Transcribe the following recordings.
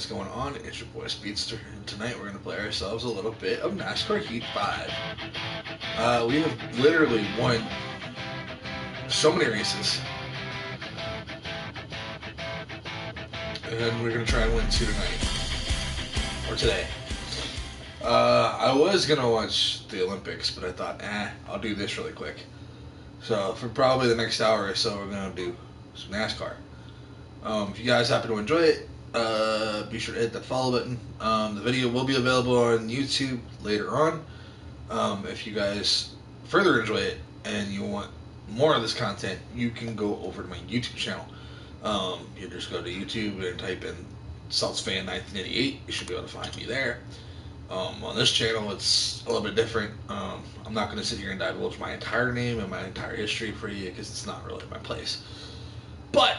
What's going on? It's your boy Speedster, and tonight we're going to play ourselves a little bit of NASCAR Heat 5. We have literally won so many races, and we're going to try and win two tonight, or today. I was going to watch the Olympics, but I thought, I'll do this really quick. So for probably the next hour or so, we're going to do some NASCAR. If you guys happen to enjoy it, be sure to hit that follow button. The video will be available on YouTube later on. If you guys further enjoy it and you want more of this content, you can go over to my YouTube channel. You just go to YouTube and type in Celtsfan1988. You should be able to find me there. On this channel, it's a little bit different. I'm not going to sit here and divulge my entire name and my entire history for you because it's not really my place. But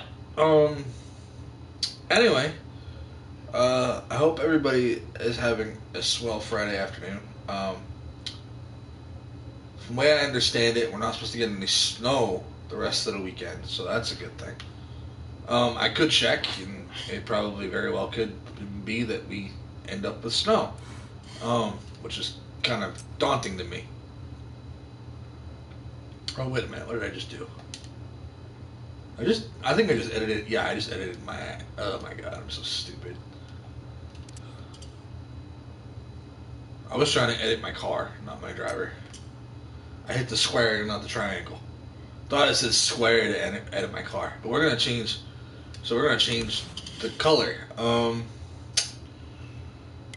anyway, I hope everybody is having a swell Friday afternoon. From the way I understand it, we're not supposed to get any snow the rest of the weekend, so that's a good thing. I could check, and it probably very well could be that we end up with snow, which is kind of daunting to me. Oh, wait a minute, what did I just do? I think I just edited. Yeah, I just edited my. Oh my god, I'm so stupid. I was trying to edit my car, not my driver. I hit the square and not the triangle. Thought it said square to edit my car, but we're gonna change. So we're gonna change the color.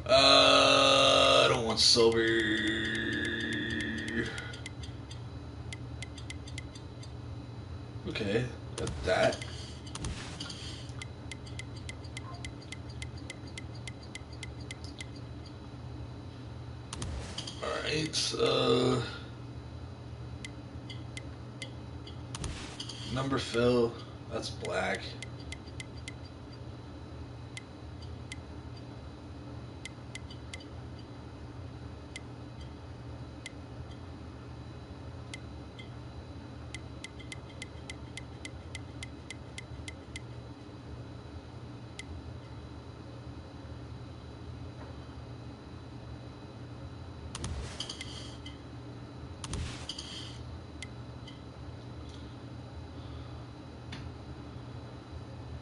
I don't want silver. Okay. Got that. Alright, number fill, that's black.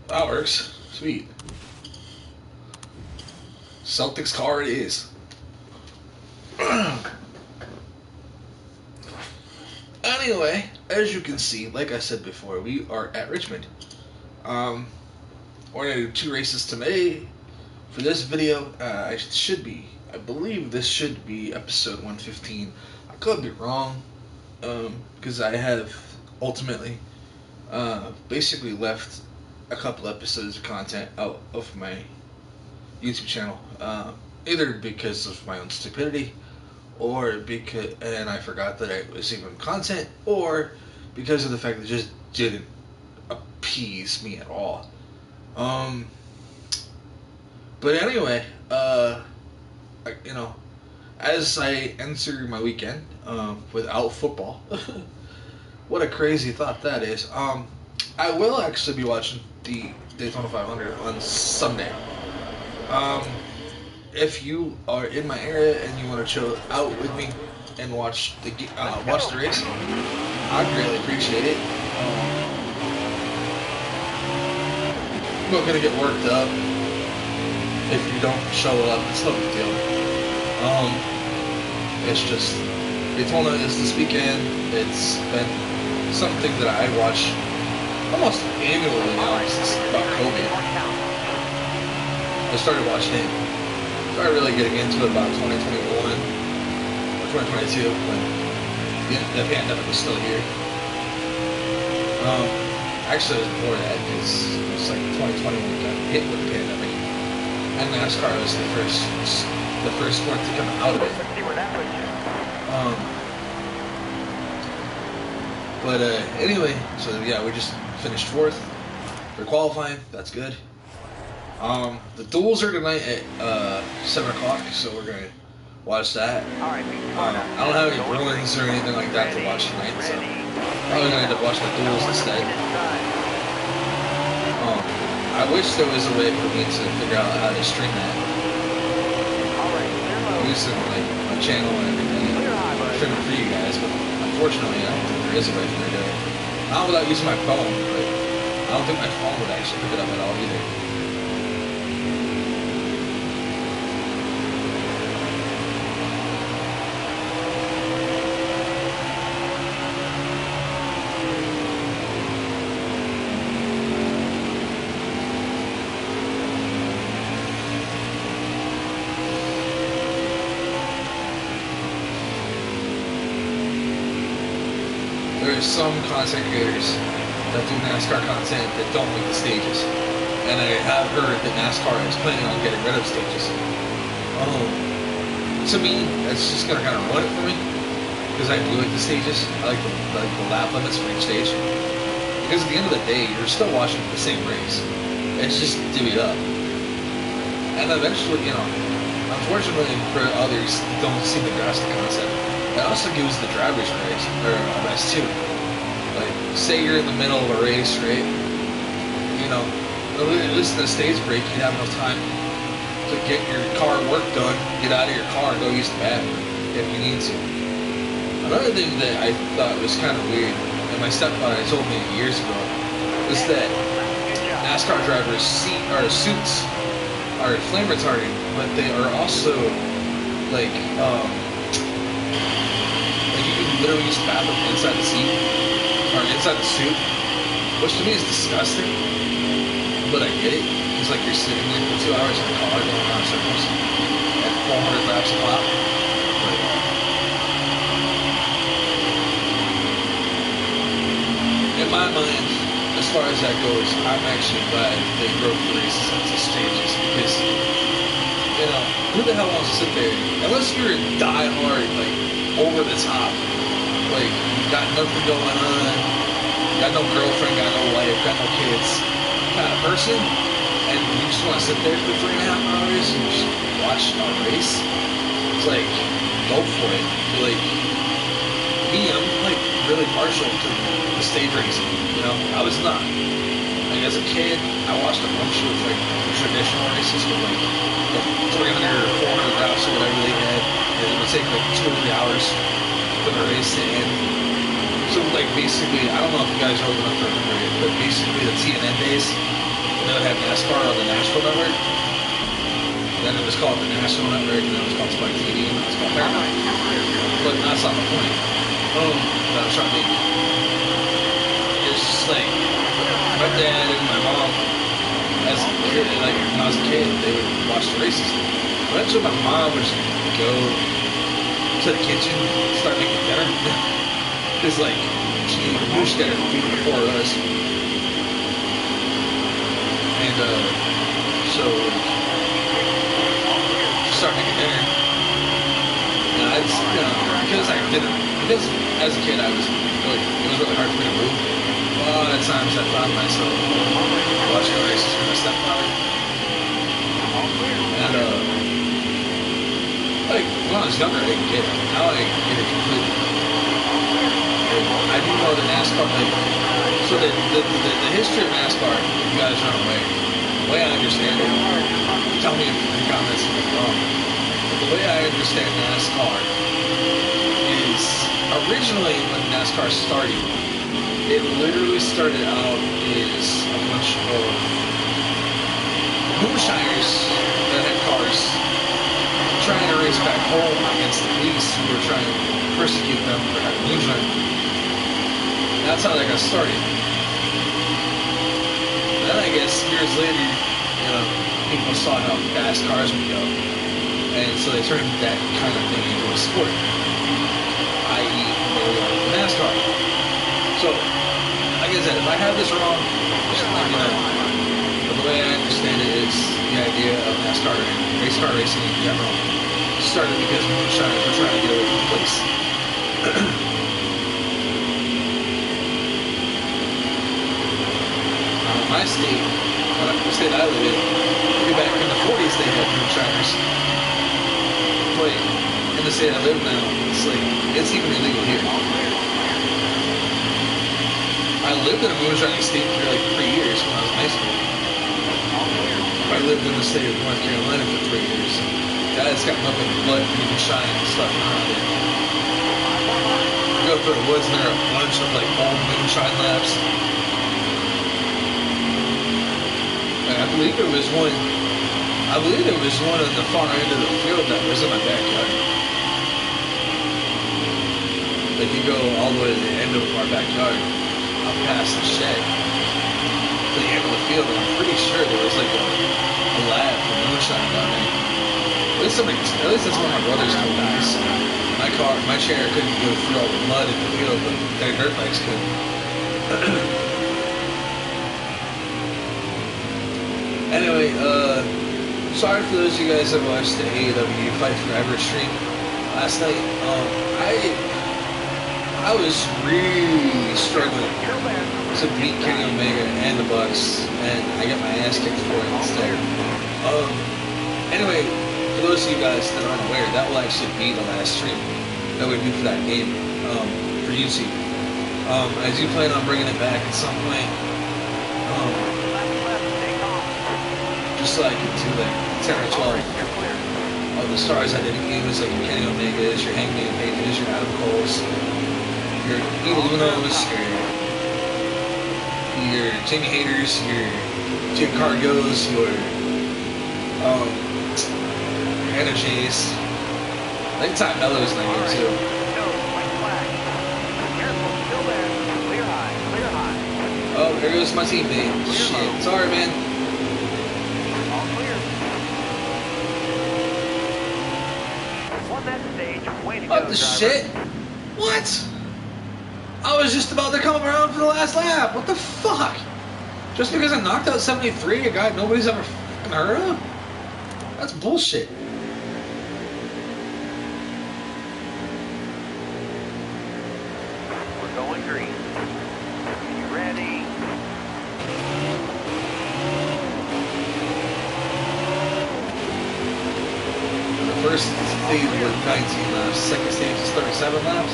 That works. Sweet. Celtics car it is. Anyway, as you can see, like I said before, we are at Richmond. We're going to do two races today. For this video, I believe this should be episode 115. I could be wrong, because I have ultimately basically left a couple episodes of content out of my YouTube channel, either because of my own stupidity, or because I forgot that it was even content, or because of the fact that it just didn't appease me at all. But anyway, as I enter my weekend without football, what a crazy thought that is. I will actually be watching the Daytona 500 on Sunday. If you are in my area and you want to chill out with me and watch the race, I'd greatly appreciate it. I'm not gonna get worked up if you don't show up. It's no big deal. It's just Daytona is this weekend. It's been something that I watch almost annually now since about COVID. I started watching it. Started really getting into it about 2021 or 2022 when the pandemic was still here. Actually, it was before that because it was like 2020 when we got hit with the pandemic, and NASCAR was the first sport to come out of it. Anyway, so yeah, we just finished fourth for qualifying. That's good. The duels are tonight at 7 o'clock, so we're going to watch that. I don't have any Bruins or anything like that to watch tonight, so probably going to end up watching the duels instead. I wish there was a way for me to figure out how to stream that. Using like my channel and everything, stream it for you guys, but unfortunately, I don't think there is a way for me to do it. Not without using my phone, but I don't think my phone would actually pick it up at all either. There's some content creators that do NASCAR content that don't make the stages, and I have heard that NASCAR is planning on getting rid of stages. To me, that's just gonna kind of ruin it for me, because I do like the stages. I like the lap limits for each stage, because at the end of the day, you're still watching the same race. It's just divvied up, and eventually, you know, unfortunately for others that don't seem to grasp the concept, it also gives the drivers a race, or a rest too. Like, say you're in the middle of a race, right? You know, at least in the stage break, you'd have enough time to get your car work done, get out of your car, and go use the bathroom if you need to. Another thing that I thought was kind of weird, and my stepfather told me years ago, was that NASCAR drivers' suits are flame retardant, but they are also like you can literally use the bathroom inside the seat, or inside the suit, which to me is disgusting, but I get it. It's like you're sitting there for 2 hours in the car going around circles at 400 laps a lap. In my mind, as far as that goes, I'm actually glad they broke the races into stages, because, you know, who the hell wants to sit there, unless you're a die-hard, like, over the top, like, you got nothing going on, you got no girlfriend, got no wife, got no kids, kind of person, and you just want to sit there for 3.5 hours and just watch a race. It's like, go for it. Like, me, I'm like really partial to the stage racing, you know? I was not. Like, as a kid, I watched a bunch of like traditional races with like 300 or 400 laps or whatever they had. It would take like 2 or 3 hours for the race to end. So like basically, I don't know if you guys are old enough to remember it, but basically the TNN days, they would have NASCAR on the National Network. Then it was called the National Network, and then it was called Spike TV, and then it was called Paramount. But that's not the point. That I'm trying to make. It's just like my dad and my mom, as a kid, like when I was a kid, they would watch the races. Eventually, my mom would just go to the kitchen, start making dinner. It's like she used to get her food before us, and so she started making dinner. And I just, you know, because as a kid it was really hard for me to move. A lot of times I found myself watching races with my stepfather, and like when I was younger I didn't get it. Now I get it completely. I do know the NASCAR, like, so the history of NASCAR, if you guys aren't aware, the way I understand it, tell me if the comments are wrong, but the way I understand NASCAR is, originally when NASCAR started, it literally started out as a bunch of moonshiners that had cars trying to race back home against the police who were trying to persecute them for having moonshine. That's how that got started. Then I guess years later, you know, people saw how fast cars would go, and so they turned that kind of thing into a sport, i.e. NASCAR. So, like I said, if I have this wrong, just let me know. But the way I understand it is the idea of NASCAR and race car racing in general started because moonshiners were trying to get away from the police. My state, the state I live in, maybe back in the 40s they had moonshiners. But in the state I live now, it's like, it's even illegal here. I lived in a moonshining state for like 3 years when I was in high school. lived in the state of North Carolina for 3 years. Guys got nothing but moonshine and stuff around it. You go through the woods and there are a bunch of like old moonshine labs. And I believe there was one in the far end of the field that was in my backyard. Like you go all the way to the end of our backyard, up past the shed, to the end of the field, and I'm pretty sure there was like a lab for moonshine down there. At least that's what my brothers told me. My chair couldn't go through all the mud in the field, but their dirt bikes could. Anyway, sorry for those of you guys that watched the AEW Fight Forever stream last night. I was really struggling to beat Kenny Omega and the Bucks, and I got my ass kicked for it instead. Anyway, for those of you guys that aren't aware, that will actually be the last stream that we do for that game for YouTube. I do plan on bringing it back at some point. Just like into like 10 or 12 of the stars I didn't use, like your Kenny Omegas, your Hangman Pages, your Adam Coles, your Evil Unos, your Jamie Haters, your Jim Cargos, your Anna Jays. I think Ty Mello's in that game too. Oh, there goes my teammate. Shit. Sorry, man. What the shit? What? I was just about to come around for the last lap. What the fuck? Just because I knocked out 73, a guy nobody's ever fucking heard of? That's bullshit. We're going green. You ready? First stage was 19 laps, second stage is 37 laps.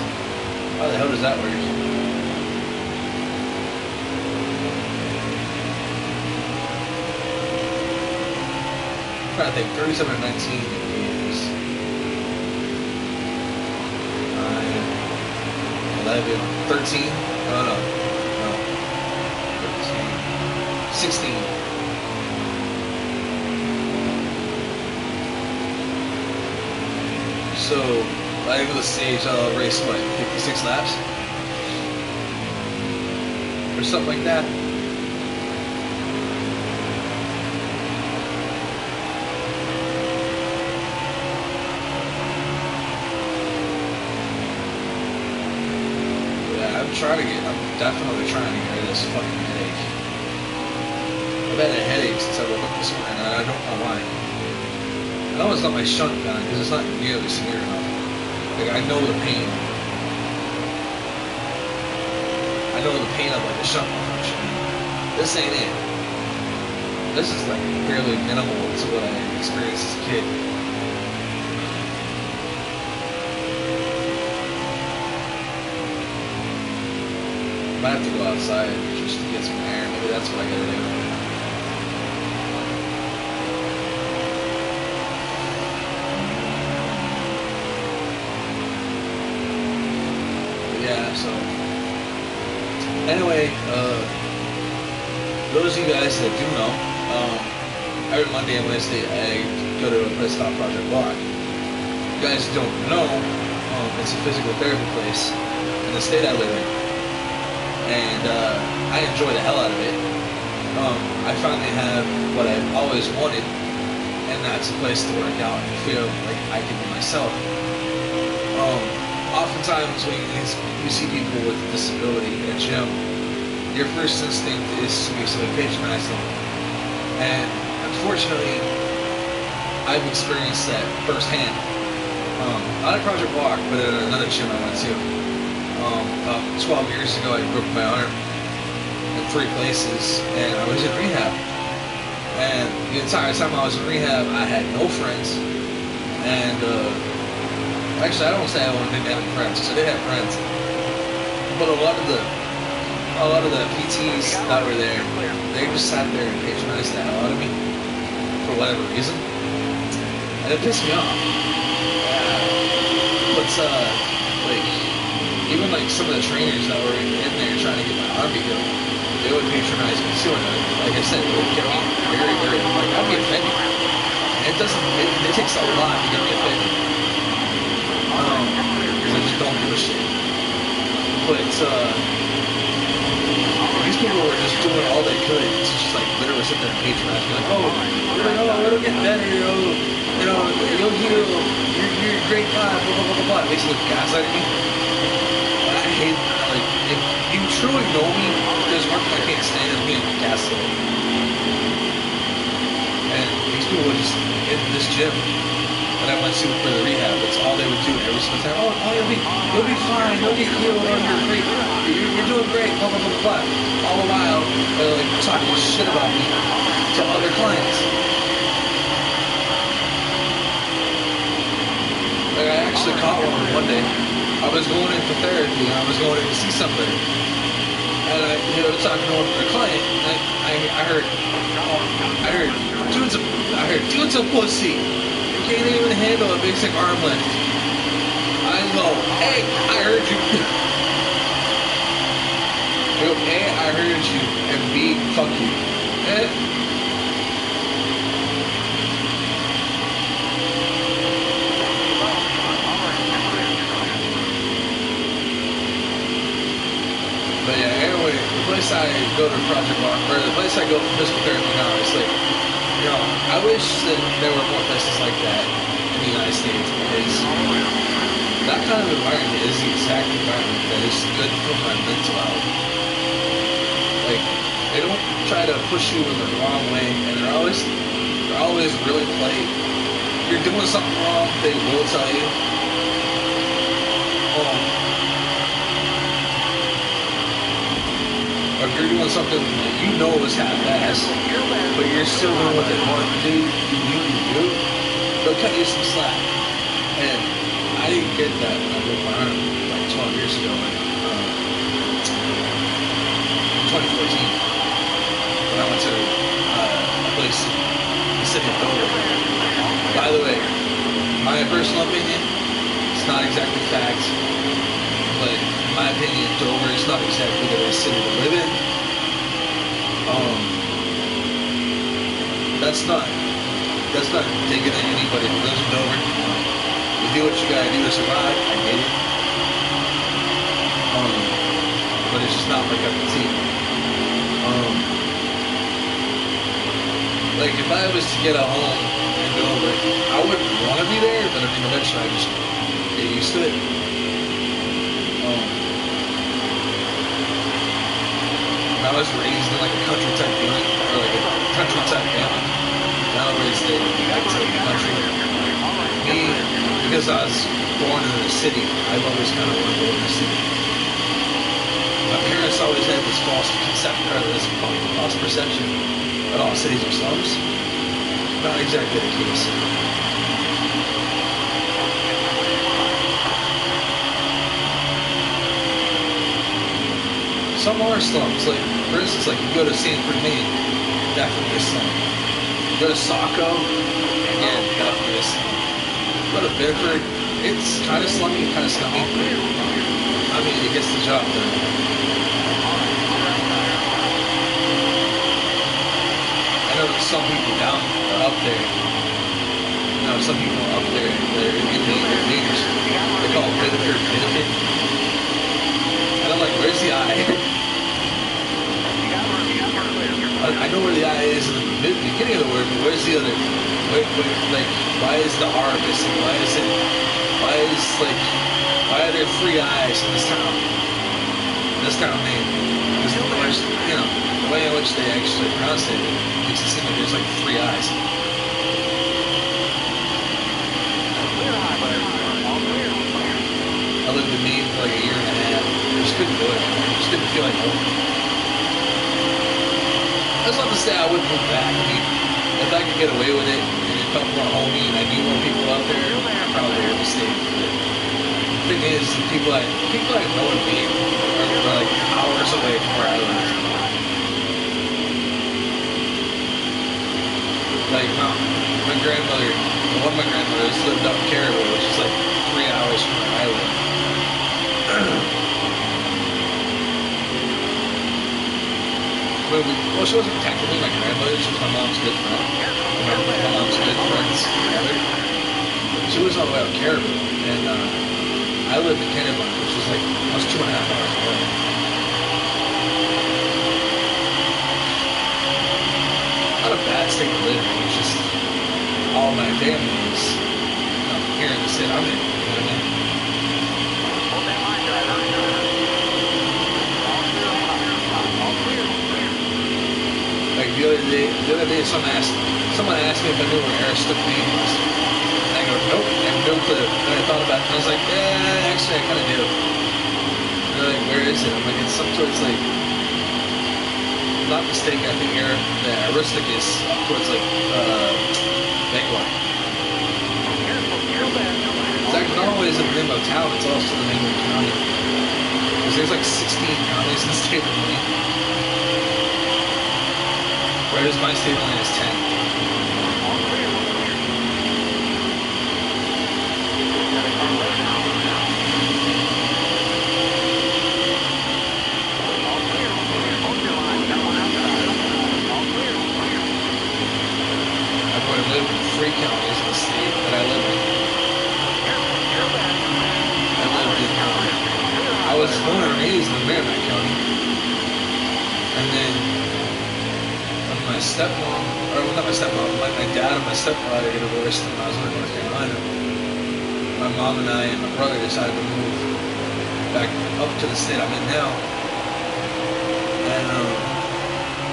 How the hell does that work? I'm trying to think, 37 and 19 is 9, 11, 13? No. 13, 16. So, I think with the stage, I'll race, what, 56 laps? Or something like that. Yeah, I'm definitely trying to get rid of this fucking headache. I've had a headache since I woke up this morning, and I don't know why. I know it's not my shunt gun, because it's not nearly severe enough. Like, I know the pain. I know the pain of, like, the shunt malfunction. This ain't it. This is, like, fairly minimal to what I experienced as a kid. I might have to go outside just to get some air. Maybe that's what I gotta do. Yeah, so anyway, those of you guys that do know, every Monday and Wednesday I go to a place called Project Walk. You guys don't know, it's a physical therapy place in the state I live in, and I enjoy the hell out of it. I finally have what I've always wanted, and that's a place to work out and feel like I can be myself. Oftentimes when you see people with a disability in a gym, your first instinct is to basically patronize them. And unfortunately, I've experienced that firsthand. Not at Project Walk, but at another gym I went to. About 12 years ago, I broke my arm in 3 places, and I was in rehab. And the entire time I was in rehab, I had no friends. And actually, I don't say I didn't have any friends, because I did have friends. But a lot of the PTs that were there, they just sat there and patronized the hell out of me. for whatever reason, and it pissed me off. But like even like some of the trainers that were in there trying to get my Army go, they would patronize me too, and like I said, it would get me very, very like I'd be offended. It doesn't. It takes a lot to get me offended. Because I just don't give a shit. But these people were just doing all they could to just like literally sit there and patronize me, like, oh, it'll get better, you'll heal, you're a great guy, blah blah blah blah. Basically gaslighting me. And I hate like if you truly know me, there's one thing I can't stand is being gaslit. And these people were just in this gym that I went to for the rehab. That's all they would do every single time. Oh, you'll be fine. You'll get healed. Oh, you're great. You're doing great. Blah blah blah blah. All the while, they're like talking shit about me to other clients. Like I actually caught one day. I was going in for therapy. And I was going in to see somebody, and I was talking to one of their client. And I heard dude's a pussy. Can't even handle a basic arm lift. I go, hey, I heard you. I go, A, I heard you, and B, fuck you. But yeah, anyway, the place I go to Project Rock, or the place I go for physical therapy now, is like, I wish that there were more places like that in the United States, because that kind of environment is the exact environment that is good for my mental health. Like, they don't try to push you in the wrong way, and they're always really polite. If you're doing something wrong, they will tell you. Or if you're doing something that you know is half-assed, but you're still doing what they want to do, they'll cut you some slack. And I didn't get that when I broke my arm like 12 years ago in 2014 when I went to a place in the city of Dover. By the way, my personal opinion, it's not exactly fact, but in my opinion, Dover is not exactly the best city to live in. That's not digging at anybody who lives in Dover. You do what you gotta do to survive. I get it. But it's just not my cup of tea. Like if I was to get a home in Dover, I wouldn't want to be there, but I mean eventually I just get used to it. I was raised in like a country type family, or like a country type family. Now I'm raised in back to the country. Me, because I was born in the city, I've always kind of wanted to live in the city. My parents always had this false conception, or this false perception that all cities are slums. Not exactly the case. Some are slums, like, for instance, like, you go to Sanford, Maine, definitely a slum. You go to Saco, again, definitely a slum. You go to Bedford, it's kind of slummy, kind of scummy. I mean, it gets the job done. I know some people down up there, some people up there, they're in Mainers, they call it Bedford, Bedford. And I'm like, where's the I? I know where the I is in the beginning of the word, but where's the other? Like, why is the R missing? Why are there 3 I's in this town? In this town name? Because the way in which they actually pronounce it makes it seem like there's like 3 I's. I lived in Maine for like a year and a half. I just couldn't do it. I just didn't feel like home. That's not to say I wouldn't move back. I mean, if I could get away with it and it felt more homey and I knew more people out there, I probably would stay. The thing is, the people I know in Maine are like hours away from where I live. Like grandmother, one of my grandmothers lived up in Caribou, which is like 3 hours from where I live. Well, she wasn't technically my grandmother, she was my mom's good friend. My mom's good friend's grandmother. She was all the way out in Caribou, and I lived in Kennebunk, which was like almost 2.5 hours away. Not a bad state to live in, it's just all my family is here in the state I'm in, you know what I mean? Like the other day someone asked me if I knew where Aristocrat was. And I go, nope, I have no clue. And I thought about it and I was like, yeah, actually I kinda do. And they're like, where is it? I'm like, it's up towards like, not mistaken, I think Aroostook is up towards like Bangor. It's like not only is it the name of a town, it's also the name of the county. Because there's like 16 counties in the state of Maine. Whereas my state only has 10. I've only lived in 3 counties in the state that I live in. I was born and raised in Merrimack County. And then my stepmom, or not my stepmom, my dad and my stepfather got divorced when I was in North Carolina. My mom and I and my brother decided to move back up to the state I'm in now. And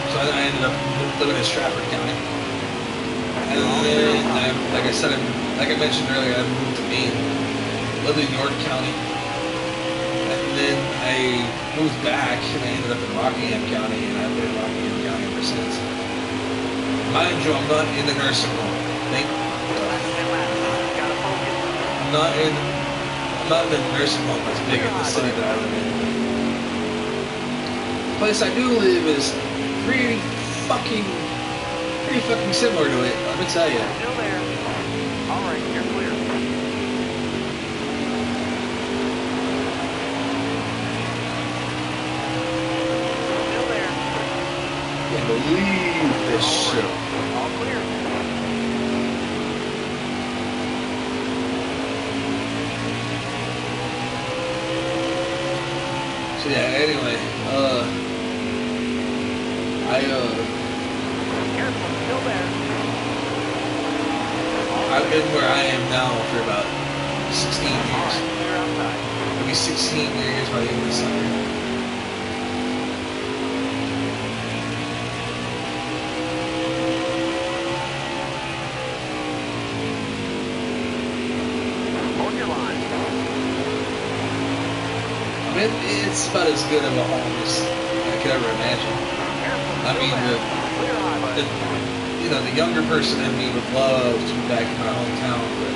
so I ended up living in Stratford County. And then, like I mentioned earlier, I moved to Maine, lived in York County. And then I moved back and I ended up in Rockingham County, and I've been in Rockingham County ever since. Mind you, I'm not in the nursing home. I'm not in the nursing home that's big in the city that I live in. The place I do live is pretty fucking similar to it, let me tell you. Still there. All right, you're clear. Still there. Can't believe this shit. All clear. So yeah, anyway, Careful, still there. I've been where I am now for about 16 All years. right, clear outside. It'll be 16 years by the end of the summer. Hold your line. I mean, it's about as good of a home as I could ever imagine. Careful, I still mean, there. Clear high, bud. the younger person in me would love to be back in my hometown, but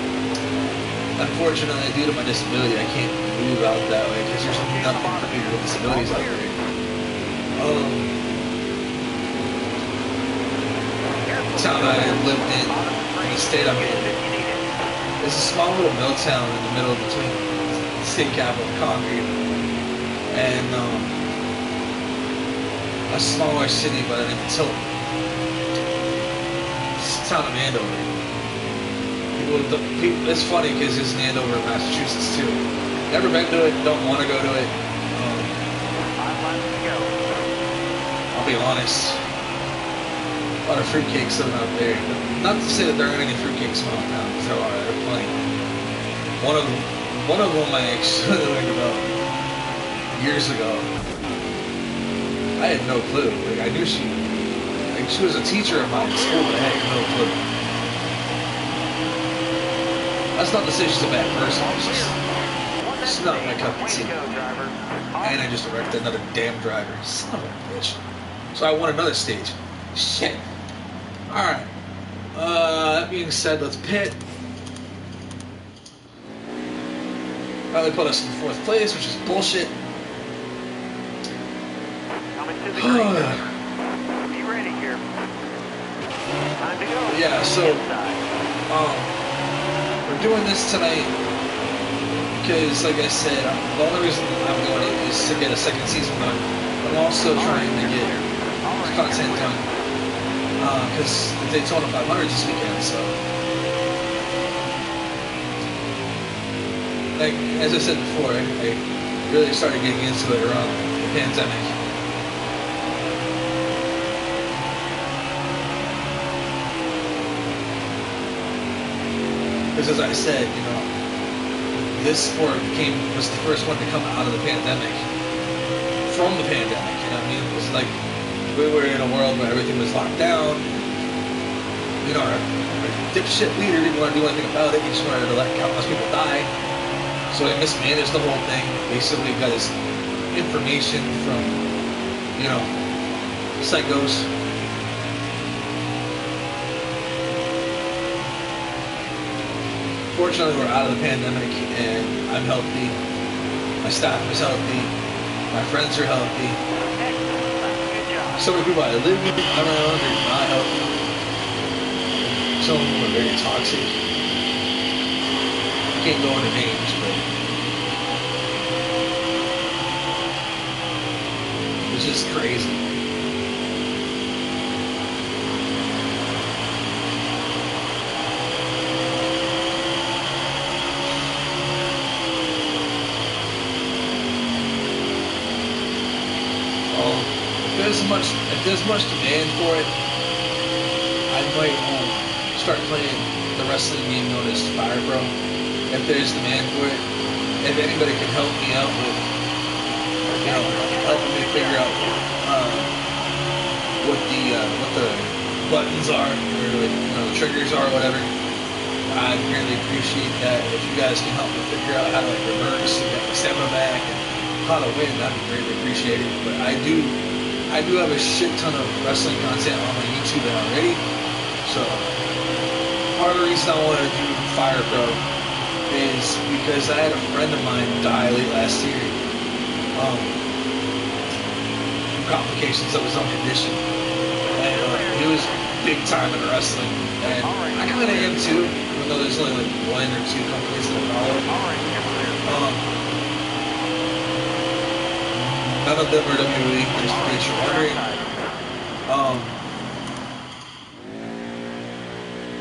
unfortunately, due to my disability, I can't move out that way because there's nothing for people with disabilities out there. The town I lived in the state I'm in, it's a small little mill town in the middle between the state capital and Concord and a smaller city by the name of Tilton. It's the town of Andover. It's funny because it's in Andover, Massachusetts too. Never been to it, don't want to go to it. 5 laps to go. I'll be honest. A lot of fruitcakes living out there. Not to say that there aren't any fruitcakes in my hometown, because there are. There are plenty. One of them I actually learned about years ago. I had no clue. Like I knew she was a teacher of mine in school, but I had no clue. That's not to say she's a bad person. It's not my cup of tea. And I just erected another damn driver. Son of a bitch. So I won another stage. Shit. Alright. That being said, let's pit. Probably put us in 4th place, which is bullshit. Coming to the green. Be ready here. Time to go. Yeah, so Inside. We're doing this tonight because, like I said, the only reason I'm doing it is to get a second season done. I'm also trying to get content done because the Daytona 500 this weekend. So, like as I said before, I really started getting into it around the pandemic. Because as I said, you know, this sport was the first one to come out of the pandemic. From the pandemic, you know what I mean? It was like we were in a world where everything was locked down. You know, our dipshit leader didn't want to do anything about it. He just wanted to let countless people die. So he mismanaged the whole thing. Basically got his information from, you know, psychos. Fortunately, we're out of the pandemic, and I'm healthy. My staff is healthy. My friends are healthy. So many people I live with around are not healthy. Some of them are very toxic. I can't go into names, but it's just crazy. If there's much demand for it, I might start playing the wrestling game known as Fire Pro. If there's demand for it, if anybody can help me out with, you know, helping me figure out what the buttons are, or you know, the triggers are, or whatever, I'd really appreciate that. If you guys can help me figure out how to like reverse and get my stamina back and how to win, that'd be greatly appreciated. But I do have a shit ton of wrestling content on my YouTube already. So part of the reason I want to do Fire Pro is because I had a friend of mine die late last year. Complications of his own condition. And he was big time in wrestling. And I kind of am too, even though there's only like one or two companies that I follow. None of them are WWE, just in case you're wondering.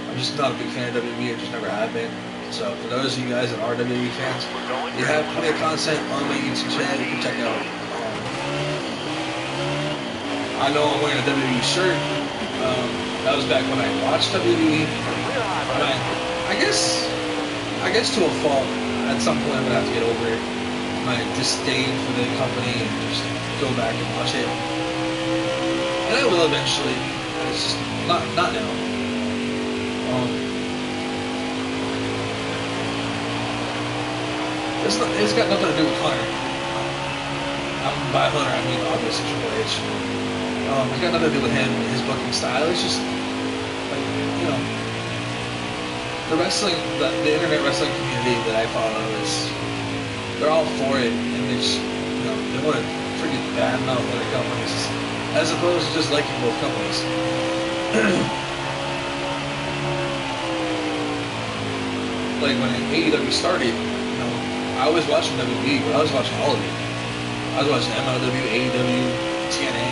I'm just not a big fan of WWE, I just never have been. So for those of you guys that are WWE fans, you have plenty of content on my YouTube channel you can check out. I know I'm wearing a WWE shirt. That was back when I watched WWE. I guess to a fault, at some point I'm gonna have to get over it. My disdain for the company and just go back and watch it. And I will eventually. It's just not now. It's got nothing to do with Hunter. By Hunter, I mean obviously Triple H. It's got nothing to do with him and his booking style. It's just like, you know, the internet wrestling community that I follow is, they're all for it, and they just, you know, they want to freaking badmouth other companies as opposed to just liking both companies. Like when AEW started, you know, I was watching WWE, but I was watching all of it. I was watching MLW, AEW, TNA.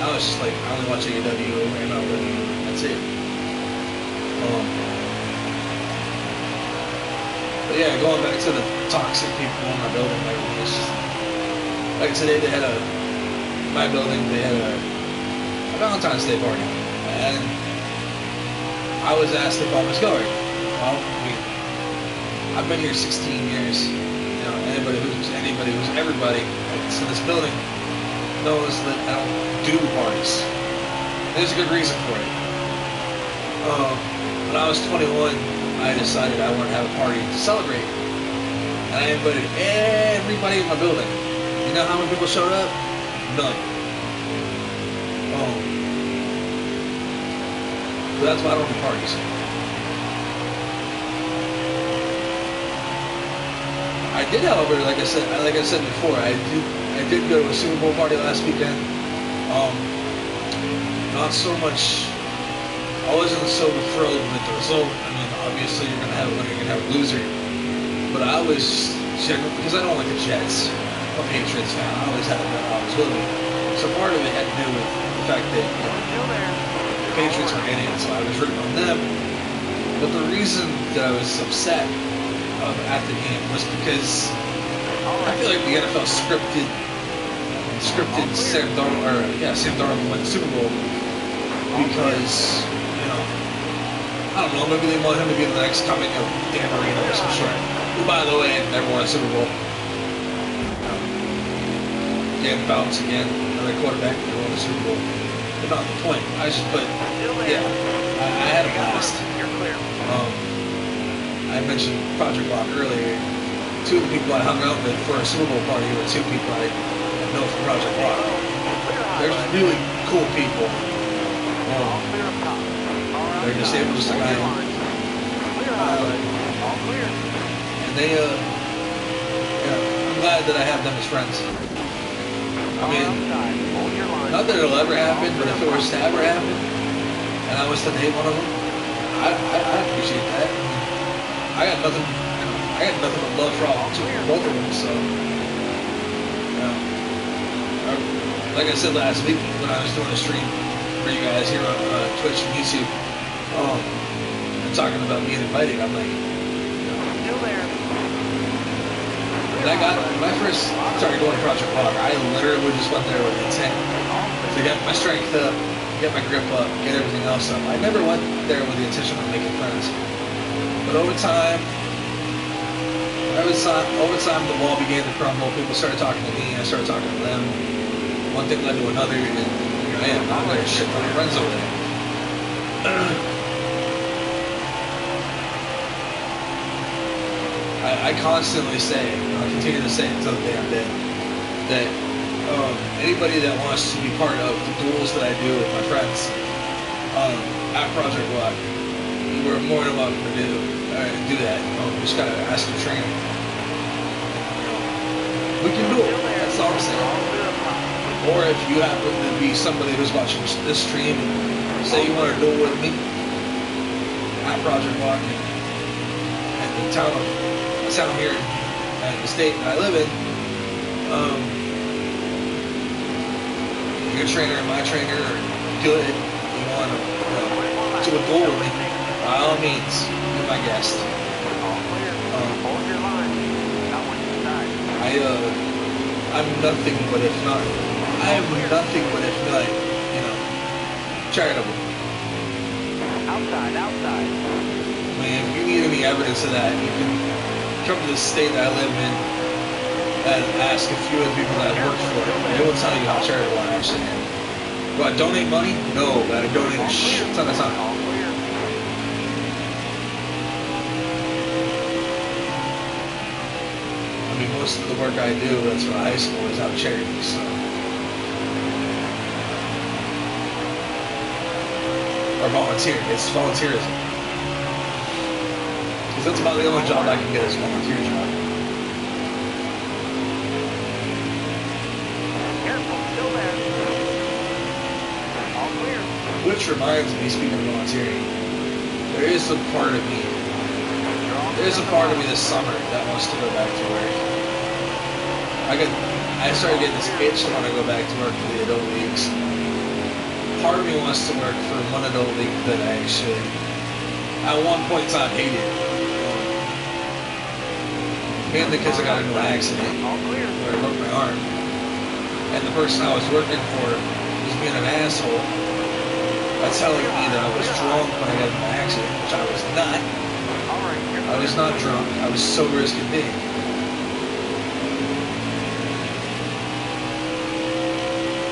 Now it's just like I only watch AEW, MLW, that's it. But yeah, going back to the toxic people in my building, like it's just like today they had my building they had a Valentine's Day party, and I was asked if I was going. Well, I've been here 16 years. You know, everybody who's everybody that's in this building knows that I don't do parties. There's a good reason for it. When I was 21, I decided I wanted to have a party to celebrate, and I invited everybody in my building. You know how many people showed up? None. So that's why I don't do parties. I did, however, like I said before, I did go to a Super Bowl party last weekend. Not so much I wasn't so thrilled with the result. I mean, obviously you're gonna have a winner, you're gonna have a loser. But I was generally, because I don't like the Jets. I'm a Patriots fan. I always have been. I was living. So part of it had to do with the fact that the Patriots were in it, so I was rooting on them. But the reason that I was upset at the game was because I feel like the NFL scripted Sam Darnold win the Super Bowl because, you know, I don't know, maybe they want him to be the next coming of Dan Marino or some shit. Who, by the way, never won a Super Bowl. Dan Fouts again, another quarterback that won the Super Bowl. But not the point. Yeah, I had a blast. I mentioned Project Rock earlier. Two of the people I hung out with for a Super Bowl party were two people I know from Project Rock. They're really cool people. They're disabled just like I am. And they, I'm glad that I have them as friends. I mean, not that it'll ever happen, but if it was to ever happen, and I was to date one of them, I appreciate that. I got nothing but love for both of them, so, like I said last week when I was doing a stream for you guys here on Twitch and YouTube, and talking about being invited, I'm like, when I first started going to Project Rock, I literally just went there with intent to get my strength up, get my grip up, get everything else up. I never went there with the intention of making friends. But over time, the wall began to crumble. People started talking to me. I started talking to them. One thing led to another, and here I am. I've got a shit ton of friends over there. I constantly say, and I'll continue to say it until the day I'm dead, that anybody that wants to be part of the duels that I do with my friends at Project Rock, you are more than welcome to do that. You just gotta ask your trainer. We can do it. That's all I'm saying. Or if you happen to be somebody who's watching this stream and say you want to duel with me at Project Rock in the town here in the state that I live in, your trainer and my trainer are good. You want to a duel with me, by all means, be my guest. I'm nothing but if not, charitable. Outside. I mean, if you need any evidence of that, you can come to the state that I live in and ask a few of the people that I've worked for. They will tell you how charitable I actually am. Do I donate money? No, but I donate a shit ton of time. I mean, most of the work I do, that's from high school, is out of charity, so. Or volunteer. It's volunteerism. Because that's about the only job I can get is a volunteer job. Careful, still there. All clear. Which reminds me, speaking of volunteering, there is a part of me this summer that wants to go back to work. I started getting this itch to want to go back to work for the adult leagues. Part of me wants to work for one adult league that I actually, at one point in time, hated. Mainly because I got into an accident where I broke my arm. And the person I was working for was being an asshole by telling me that I was drunk when I got into an accident, which I was not. I was not drunk. I was sober as could be.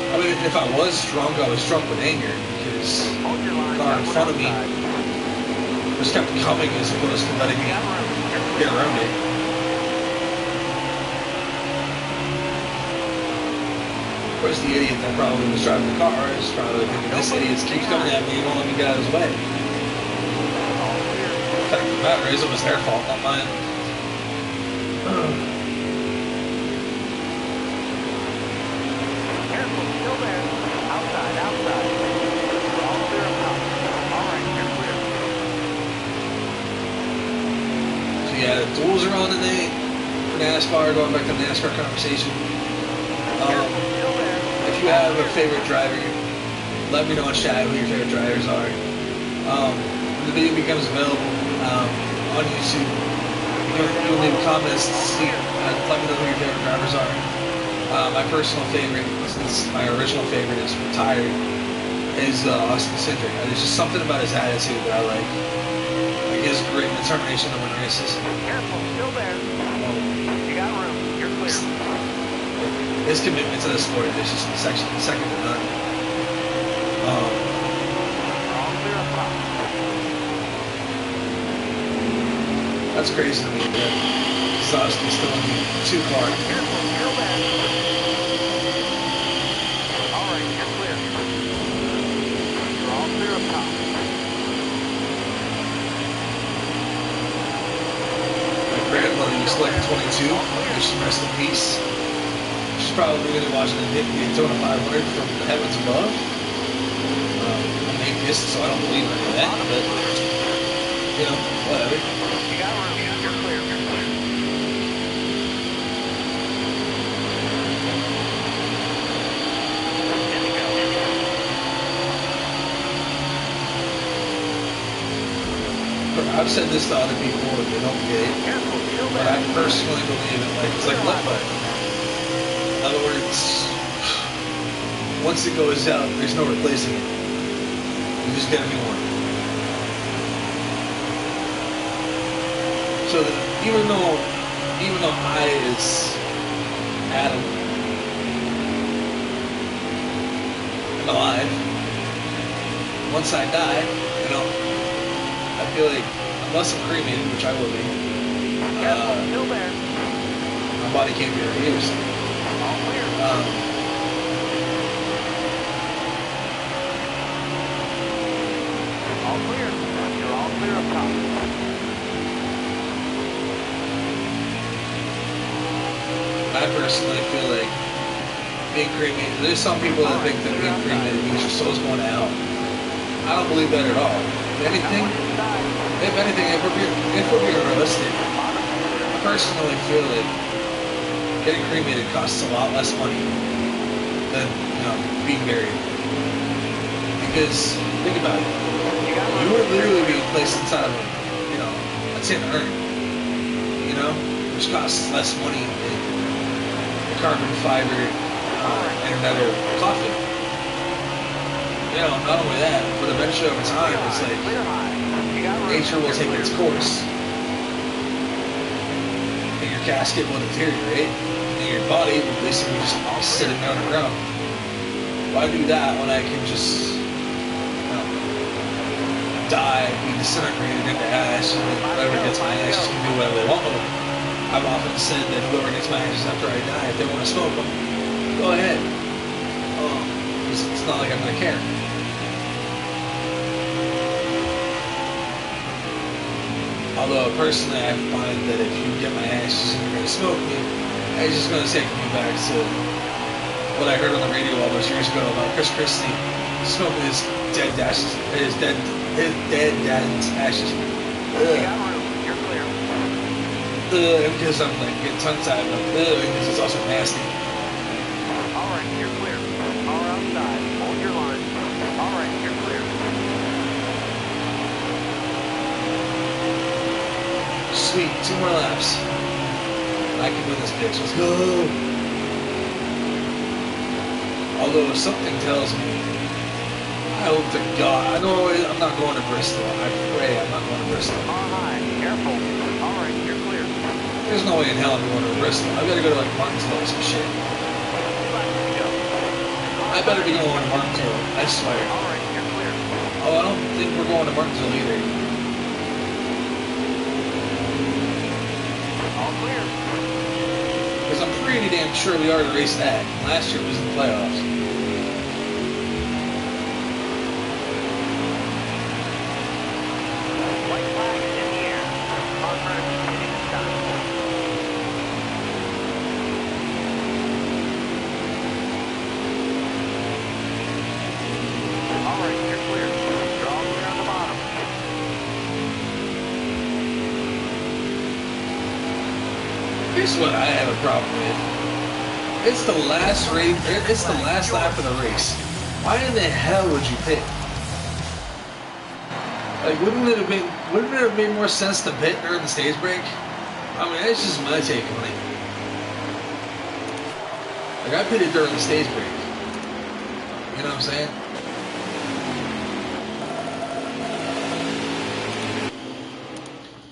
I mean, if I was drunk with anger because the car in front of me just kept coming as opposed to letting me get around it. Of course, the idiot that probably was driving the car is probably thinking, this idiot keeps coming at me, he won't let me get out of his way. The fact of the matter is, it was their fault, not mine. Careful, still there. Outside. All clear up top. All right. yeah, the duels are on tonight for NASCAR. Going back to the NASCAR conversation. Still there. If you have a favorite driver, let me know in chat who your favorite drivers are. When the video becomes available on YouTube, you can leave comments to see. Let me know who your favorite drivers are. My personal favorite, since my original favorite is retired, is Austin Cindric. There's just something about his attitude that I like. Like his grit and determination to win races. Careful, still there. You got room. You're clear. His commitment to the sport is just second to none. All clear up top. That's crazy to me, man. Austin's still in the 2 car. Careful, still there. All right, you're clear. You're all clear up top. My grandmother used to like 22. May she rest in peace. She's probably going to be watching the Daytona 500 from the heavens above. I'm an atheist, so I don't believe in any of that, but, you know, whatever. You got room. You're clear. You're clear. In we go. I've said this to other people and they don't get it, Careful, still but there. I personally believe it. Like, it's like a left button. In other words, once it goes out, there's no replacing it. You just get a new one. So that even though I is Adam am alive, once I die, you know, I feel like unless I'm cremated, which I will be, Careful, still there. my body can't be reused. All clear. All clear. You're all clear up top. I personally feel like being cremated, there's some people that think that being cremated means your soul's going to hell. I don't believe that at all. If anything, if we're being realistic, I personally feel like getting cremated costs a lot less money than, you know, being buried. Because, think about it, you would literally be placed inside of a, you know, a tin urn, you know, which costs less money than a carbon fiber and another coffin. You know, not only that, but eventually over time, it's like nature will take its course. And your casket will deteriorate, and your body will basically just be sitting there on the ground. Why do that when I can just, you know, die, be disintegrated into ash, and then whoever gets my ashes can do whatever they want with them? I've often said that whoever gets my ashes after I die, if they want to smoke them, go ahead. It's not like I'm going to care. Although personally, I find that if you get my ashes and you're going to smoke me, it's just going to take me back to what I heard on the radio all those years ago about Chris Christie smoking his dead ashes, his dead dad's ashes. You're clear. Because I'm like getting tongue tied, because it's also nasty. All right, you're clear. All outside. Hold your line. All right, you're clear. Sweet, 2 more laps. I can win this bitch. Let's go. Although something tells me, I hope to God, I know I'm not going to Bristol. I pray I'm not going to Bristol. All right, careful. All right, you're clear. There's no way in hell I'm going to Bristol. I've got to go to like Martinsville or some shit. I better be going to Martinsville. I swear. All right, you're clear. Oh, I don't think we're going to Martinsville either. All clear. Because I'm pretty damn sure we already raced that. Last year was in the playoffs. White flag is in the air. Contract hitting the sky. All right, you're clear. You're all clear on the bottom. Here's what I have a problem with. It's the last race. It's the last lap of the race. Why in the hell would you pit? Like, wouldn't it have made more sense to pit during the stage break? I mean, that's just my take on it. Like, I pitted during the stage break. You know what I'm saying?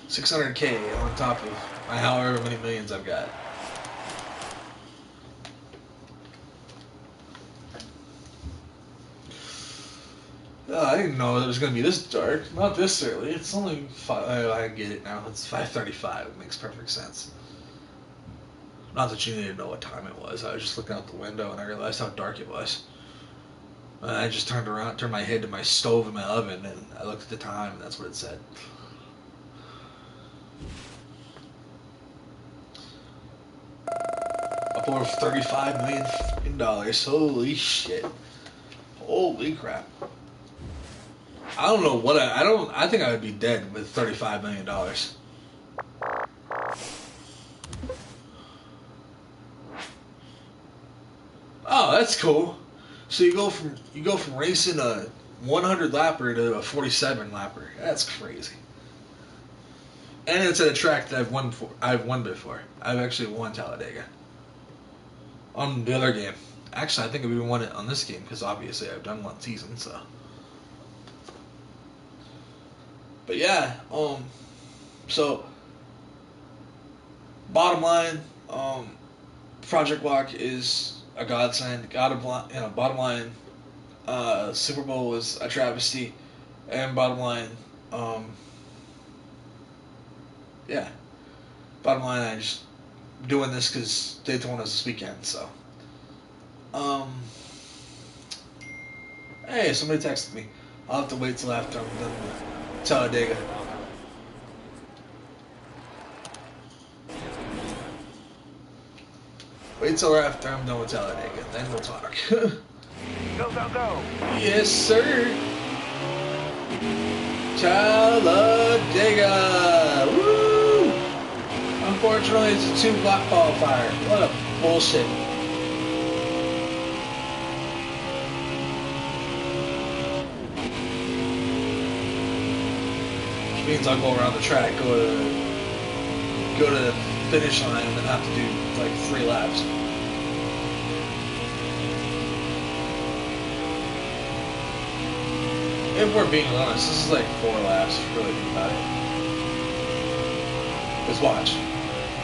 $600K on top of my however many millions I've got. I didn't know it was going to be this dark. Not this early. It's only 5. I get it now. It's 5:35. It makes perfect sense. Not that you needed to know what time it was. I was just looking out the window and I realized how dark it was. And I just turned my head to my stove and my oven, and I looked at the time, and that's what it said. Up over $35 million. Holy shit. Holy crap. I don't know what I think I would be dead with $35 million. Oh, that's cool. So you go from racing a 100 lapper to a 47 lapper. That's crazy. And it's at a track that I've won before. I've actually won Talladega. On the other game. Actually, I think I've even won it on this game because obviously I've done one season, so. But yeah, so bottom line, Project Walk is a godsend. Bottom line, Super Bowl was a travesty, and bottom line, yeah, bottom line, I just doing this because Daytona's this weekend, so. Hey, somebody texted me. I'll have to wait till after I'm done with Talladega. Wait till after I'm done with Talladega, then we'll talk. Go, go, go. Yes, sir. Talladega. Woo! Unfortunately, it's a 2-block qualifier. What a bullshit. Which means I'll go around the track, go to the finish line, and then have to do like 3 laps. If we're being honest, this is like 4 laps, if you really think about it. Let's watch.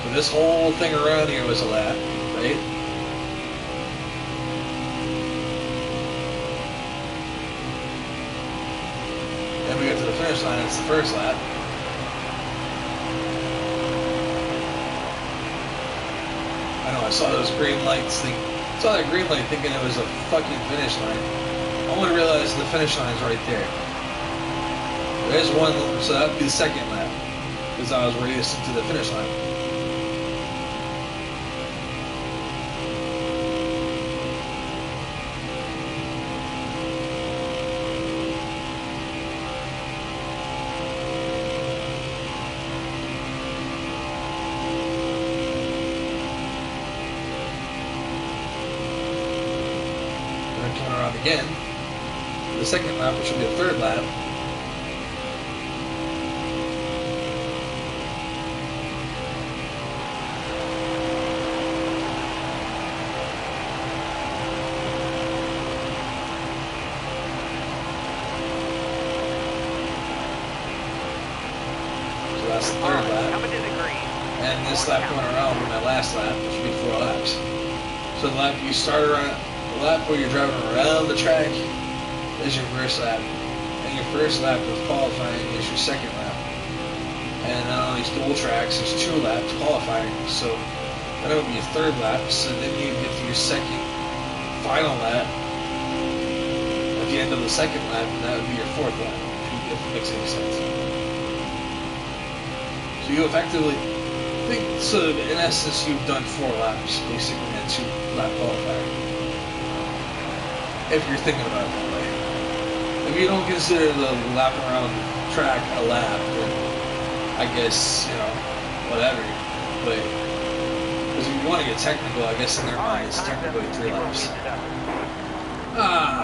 So this whole thing around here was a lap, right? Then we get to the finish line, it's the first lap. I know, I saw those green lights, saw that green light thinking it was a fucking finish line. I only realized the finish line's right there. There's one, so that would be the second lap, because I was racing to the finish line. And then coming around again. The second lap, which will be the third lap. So that's the third lap. Coming to the green. And this lap going around will be my last lap, which will be 4 laps. So the lap you start around, the lap where you're driving around the track is your first lap. And your first lap of qualifying is your second lap. And on these dual tracks, there's 2 laps qualifying. So that would be your third lap. So then you get to your second final lap at the end of the second lap, and that would be your 4th lap, if it makes any sense. So you effectively so in essence you've done 4 laps, basically, and 2 lap qualifier. If you're thinking about it that way. If you don't consider the lap around the track a lap, then I guess, whatever. But Because if you want to get technical, I guess in their mind it's technically 3 laps.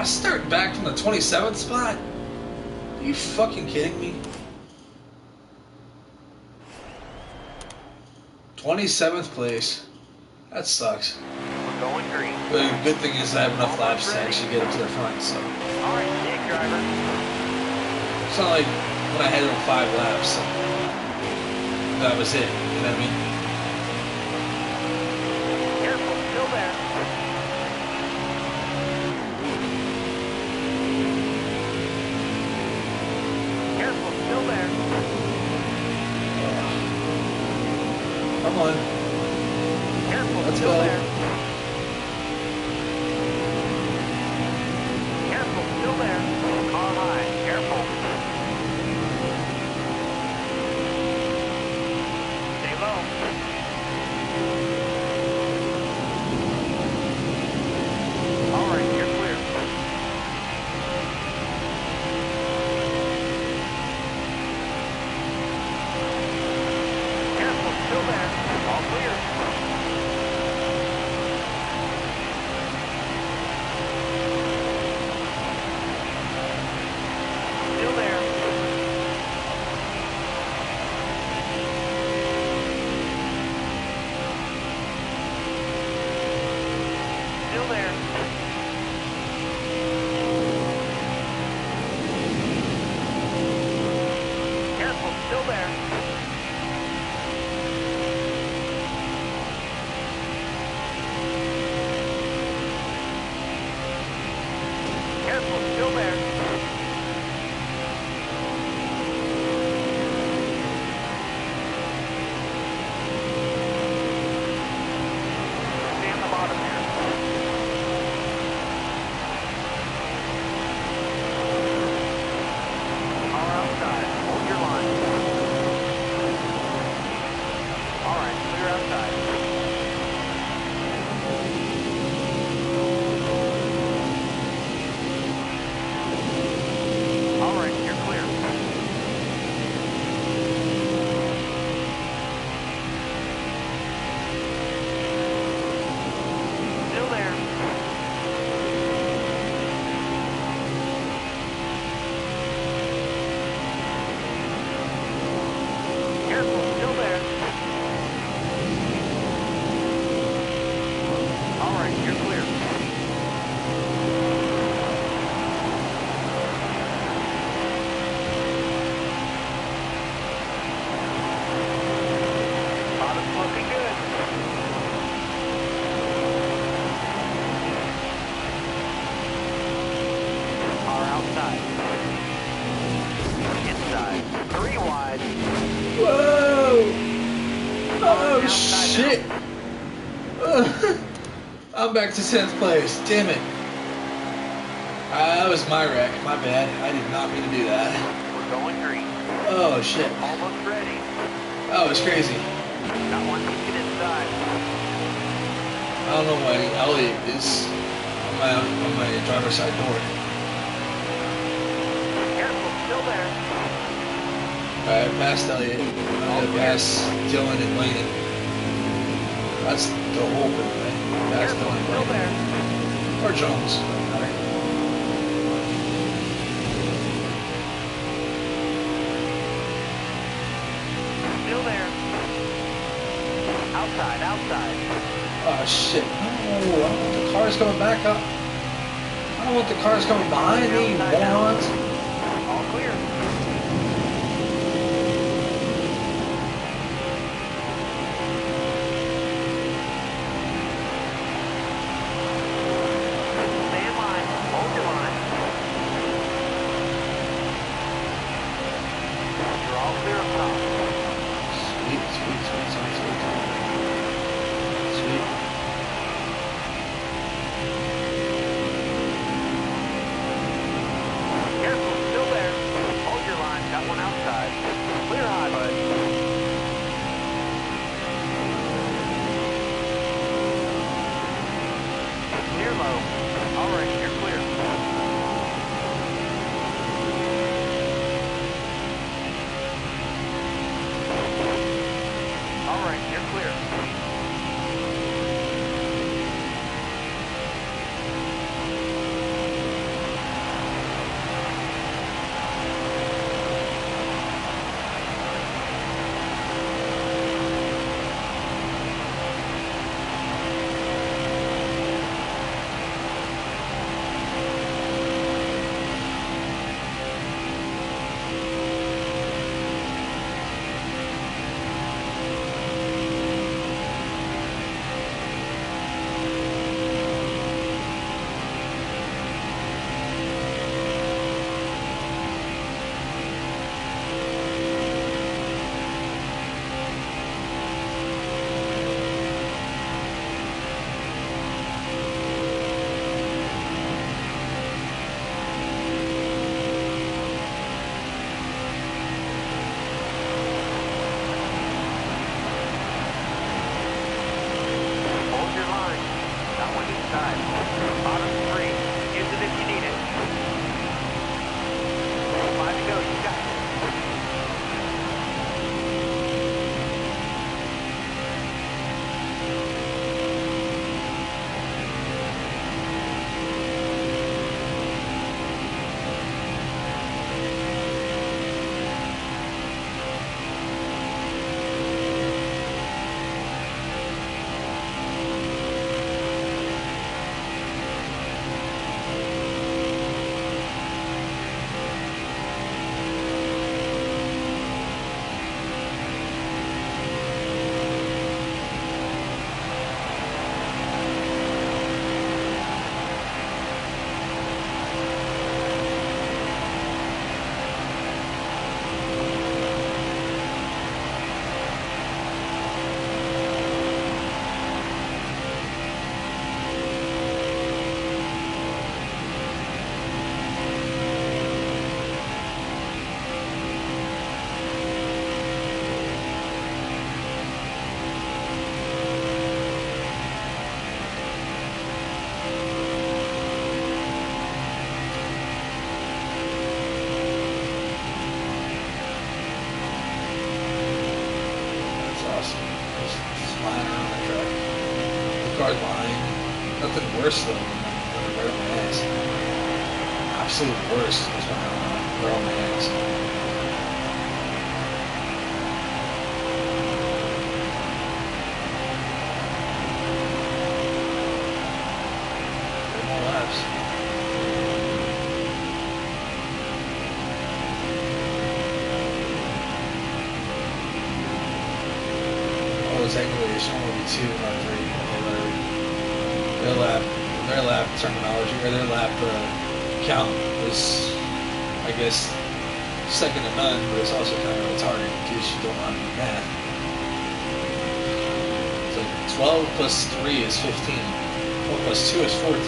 Starting back from the 27th spot? Are you fucking kidding me? 27th place. That sucks. We're going green. But the good thing is I have enough laps to actually get up to the front, so. Alright, stick driver. It's not like when I had it on 5 laps, so that was it, you know what I mean? Careful, still there. Careful, still there. Come on. Careful, Let's still go. there. Careful, still there. Car high, careful. Stay low. All right, you're clear. Careful, still there. All clear. Still there. Still there. Careful, still there. Careful, still there. Stay on the bottom here. Car outside. Hold your line. All right, clear outside. All right, you're clear. Still there. Careful, still there. All right, you're clear. Bottom's looking good. Car outside. Inside. 3 wide. Whoa! Oh Outside shit! I'm back to 10th place. Damn it! That was my wreck. My bad. I did not mean to do that. We're going green. Oh shit! Almost ready. That was crazy. Got one ticket inside. I don't know why Elliot is on my driver's side door. Careful, still there. Alright, past Elliot. I'm gonna pass Dylan and Landon. That's the whole group, man. That's Careful, Dylan and still Landon. there. Or Jones. Doesn't matter. Still there. Outside, outside. Oh shit. No, I don't want the cars coming back up. I don't want the cars coming behind me, you morons. All clear. Stay in line. Hold your line. You're all clear up top. Sweet, sweet, sweet, sweet, sweet. Sweet. Careful, still there. Hold your line. Got one outside. Clear high, bud. Clear low. All right, you're clear. All right, you're clear. awesome. Just flying around the track. The car's behind. Nothing worse though than right on my ass. Absolute worst is when they're on my ass. Technically, it should only be 2, not 3. Their lap terminology, or their lap count is, I guess, second to none, but it's also kind of retarded in case you don't know how to do math. It's like 12 plus 3 is 15. 12 plus 2 is 14.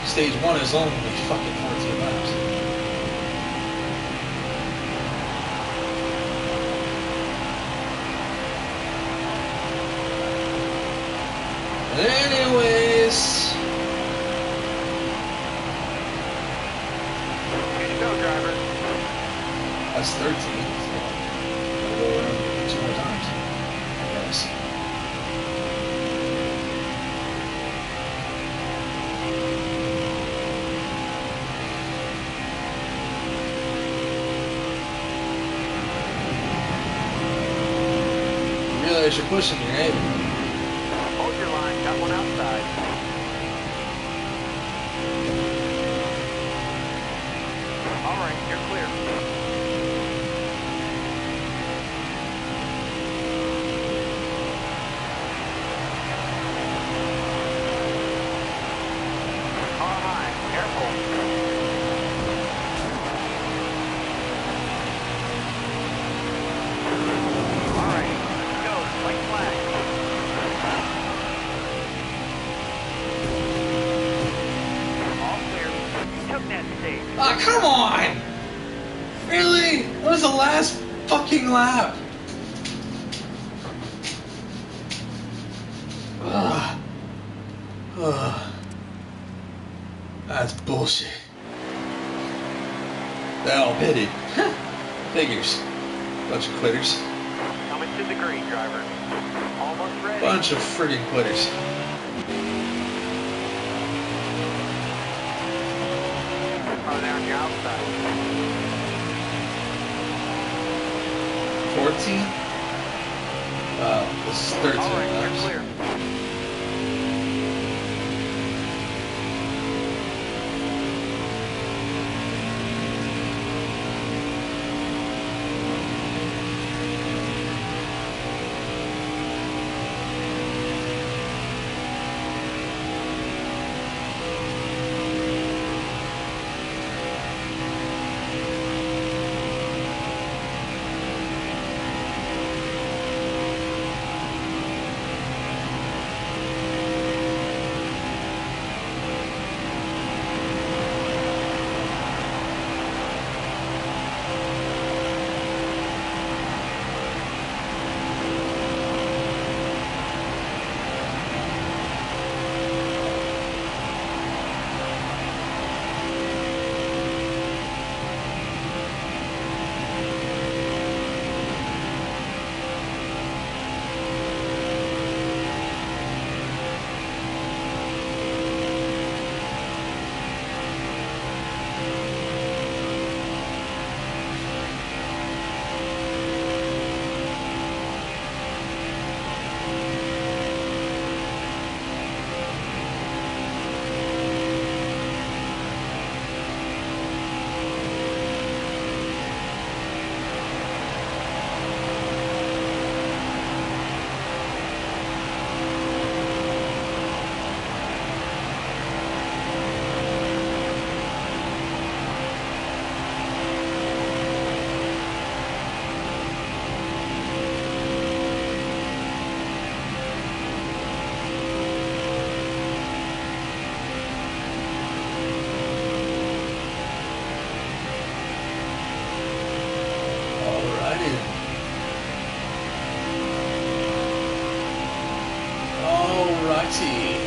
Stage 1 is only fucking 14 laps. Anyways, Here you go, driver. that's 13. So I'll go around 2 more times, I guess. You realize you're pushing me, right? Hold your line. Got one outside. All right, you're clear. Car high. Careful. All right, let's go. White flag. All clear. You took that stage. Ah, come on! Really? That was the last fucking lap. Ugh. Ugh. That's bullshit. They all pitted. Figures. Bunch of quitters. Coming to the green, driver. Almost ready. Bunch of friggin' quitters. Car there on your outside. 14? Wow, this is 13 All right, laps. you're clear. Alrighty.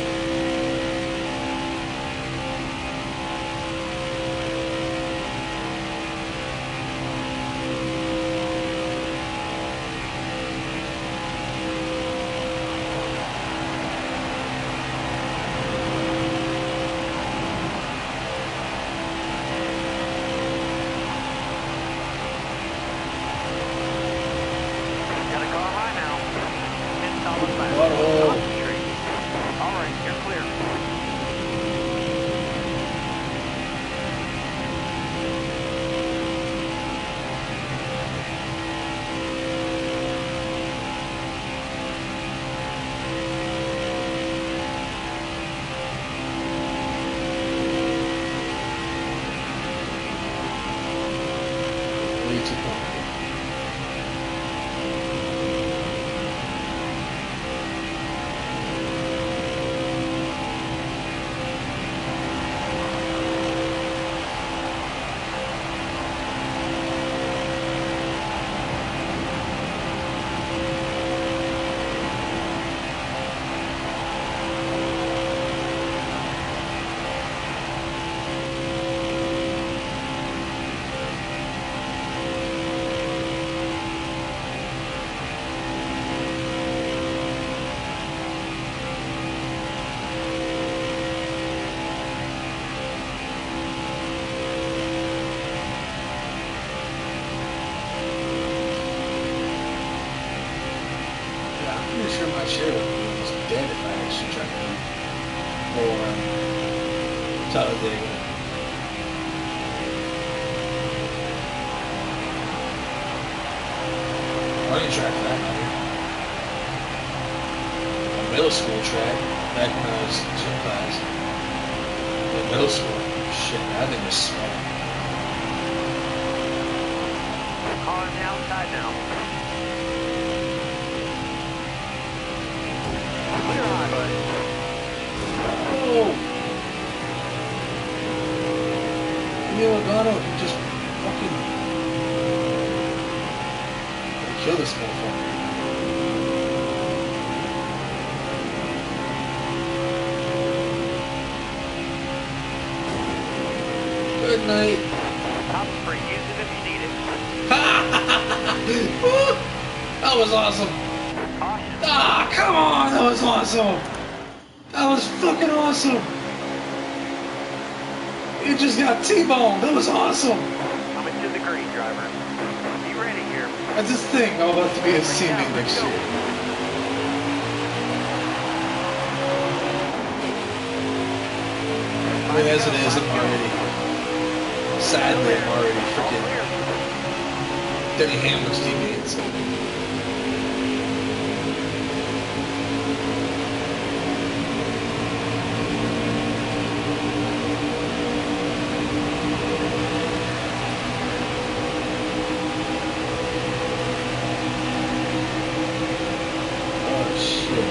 sure my chair was dead if I actually tried to go around Talladega. I didn't track that either. A middle school track, back when I was in gym class. In middle school. Shit, that thing was small. Car on the outside now. Clear high, bud. Oh! Neil Logano, he just fucking kill this motherfucker. Good night. Top free. Use it if you need it. That was awesome. Caution. Ah, come on, that was awesome. That was fucking awesome. You just got T-boned. That was awesome. Coming to the green, driver. Be ready here. That's his thing. I'll have to be his teammate next year. I mean, as it is, I'm already, sadly, I'm already freaking Denny Hamlin's teammates. Oh, shit.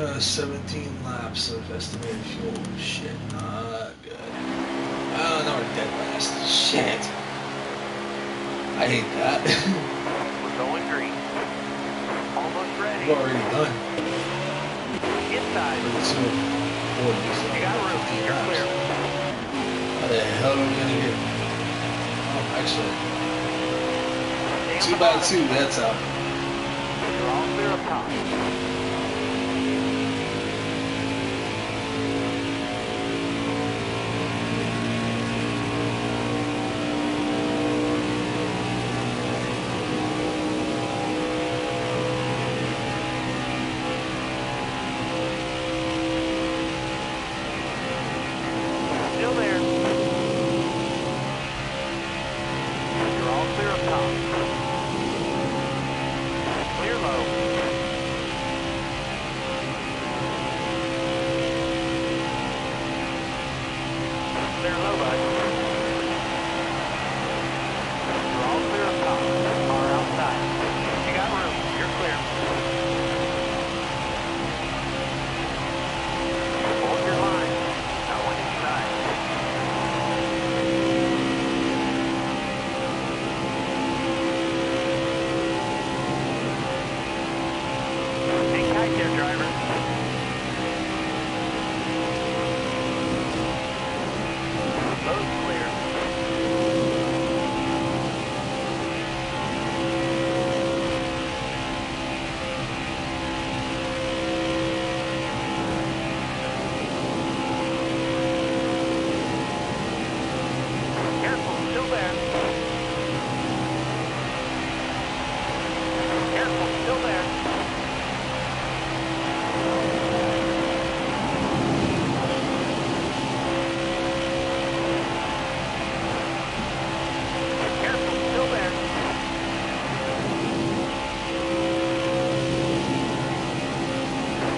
17 laps of estimated fuel. Shit, not good. Oh, no, we're dead last. Shit. I hate that. We're going green. Almost ready. We've already done. Inside. So, 40, so You got room. 15 You're laps. clear. How the hell are we gonna get? Oh, actually, Stay on 2 the by bottom. 2. That's out. You're all clear up top. Still there. You're all clear up top. Clear low. Clear low, bud. You're all clear up top. Car outside. You got room. You're clear. Hold your line. No one inside. Hang tight there, driver. Road's clear. Careful, still there. Careful, still there. Careful, still there.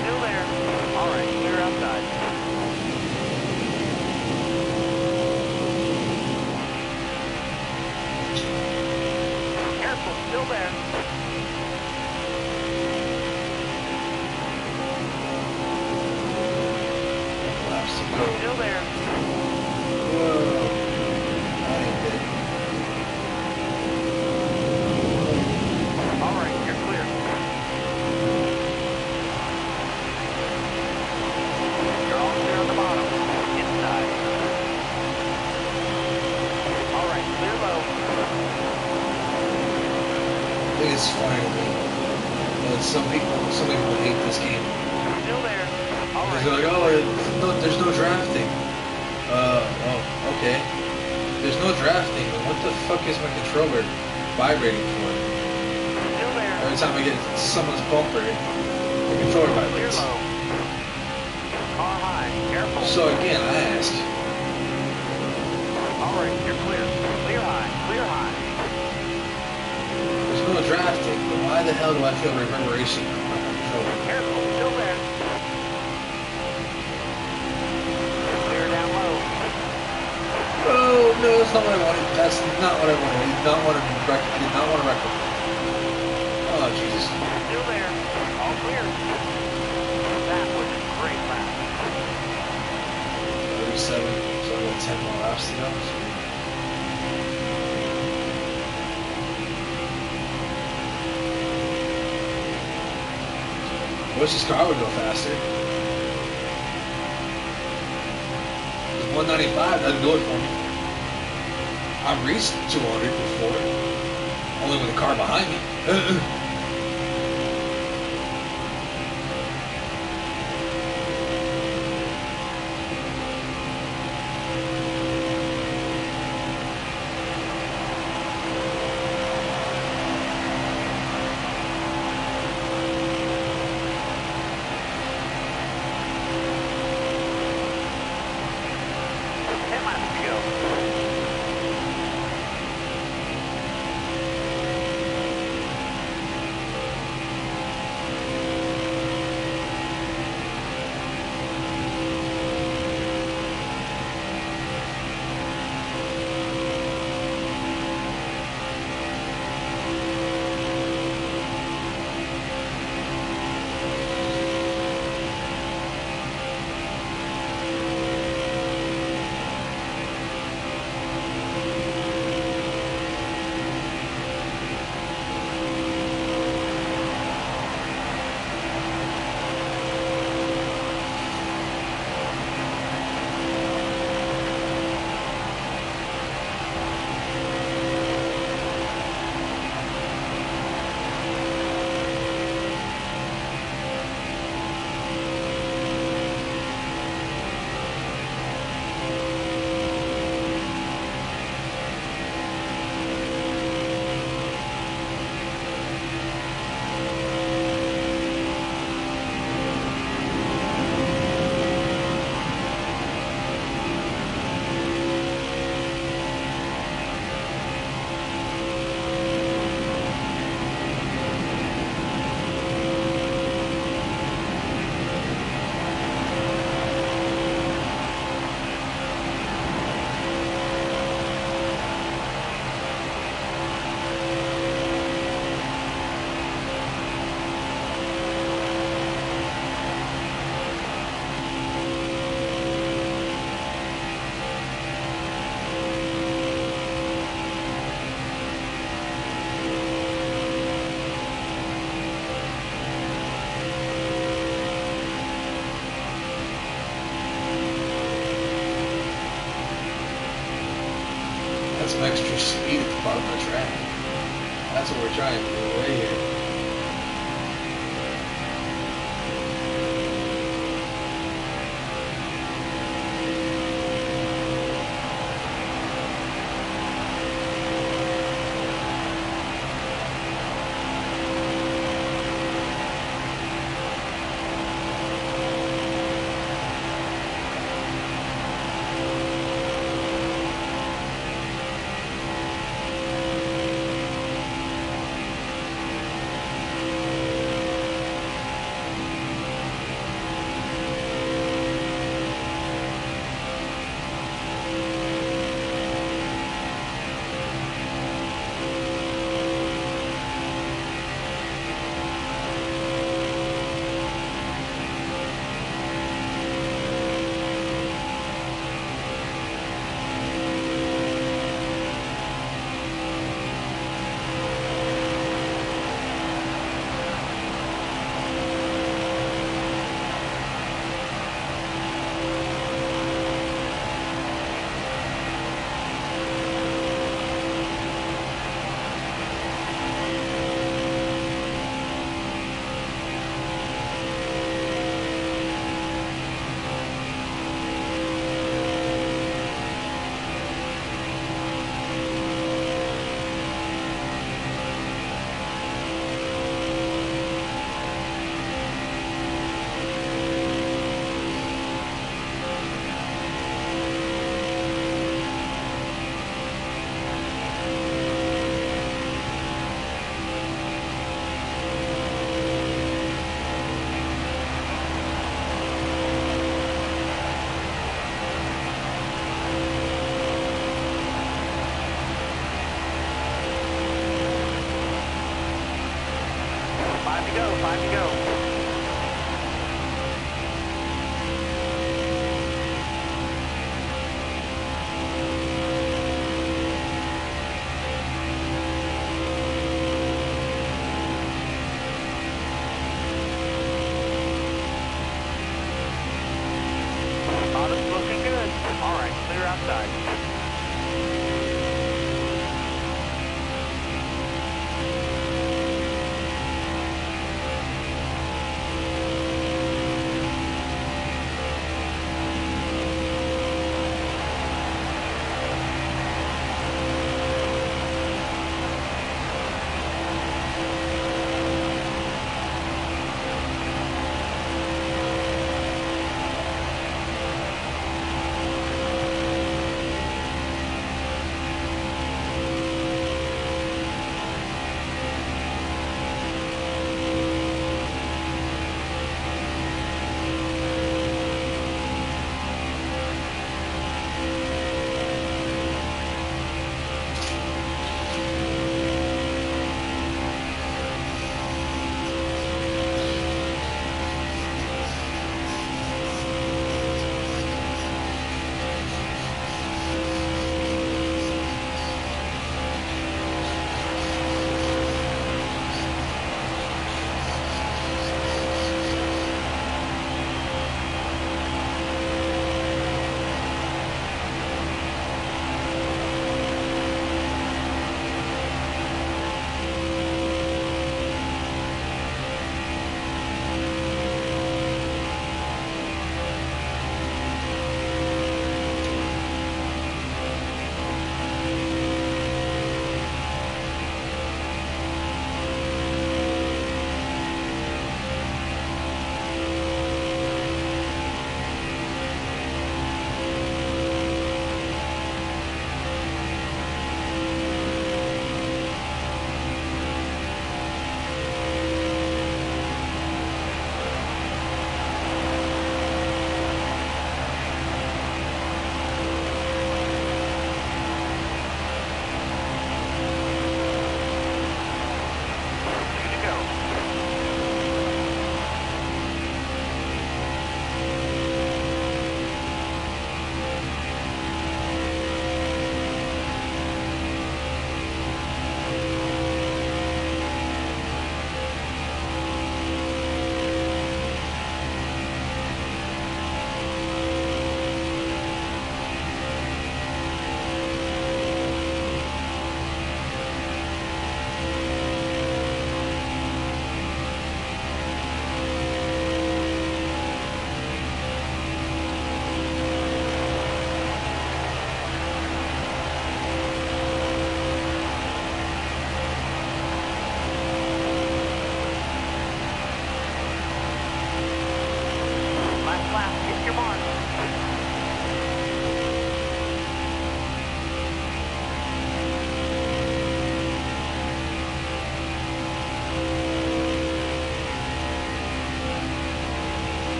Still there. All right, clear outside. Careful, still there. Laps to go. Still there. Whoa. I ain't good. All right, you're clear. You're all clear on the bottom. Inside. All right, clear low. I think it's funny to me. Some people hate this game. Still there. All right. They're like, oh, there's no drafting. Oh, okay. There's no drafting. Then what the fuck is my controller vibrating for? Still there. Every time I get someone's bumper, the controller Clear vibrates. low. Car high. Careful. So again, I ask, All right, you're clear. Clear high. Clear high. there's no drafting, but why the hell do I feel reverberation on my controller? Careful. Still there. Clear down low. Oh no, that's not what I wanted. That's not what I wanted. I did not want to wreck. I did not want to wreck them. Oh Jesus. Still there. All clear. That was a great lap. 37. So I got 10 more laps to go. Wish this car would go faster. 195 doesn't do it for me. I've reached 200 before. Only with a car behind me. some extra speed at the bottom of the track. That's what we're trying to do right here.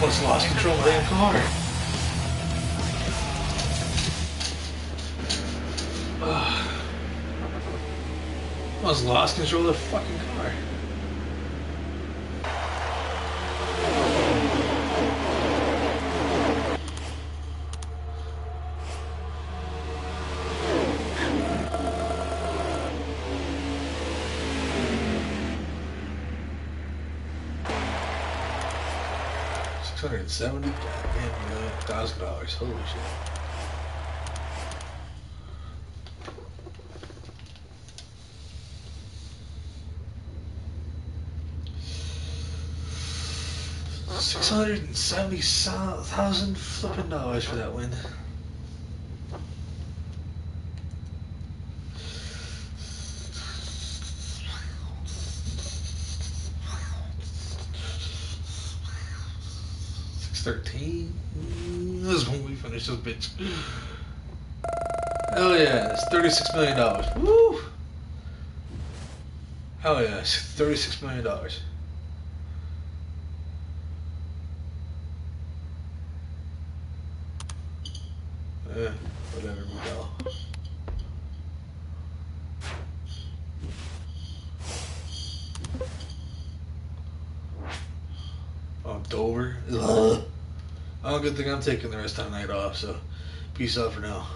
Almost lost control of the damn car. Almost lost control of the fucking car. $670,000. Holy shit. $670,000 flipping dollars for that win. $13. This is when we finish this bitch. Hell yeah, it's $36 million. Woo! Hell yeah, it's $36 million. Whatever, Miguel. Oh, Dover. Ugh. Oh, good thing I'm taking the rest of the night off, so peace out for now.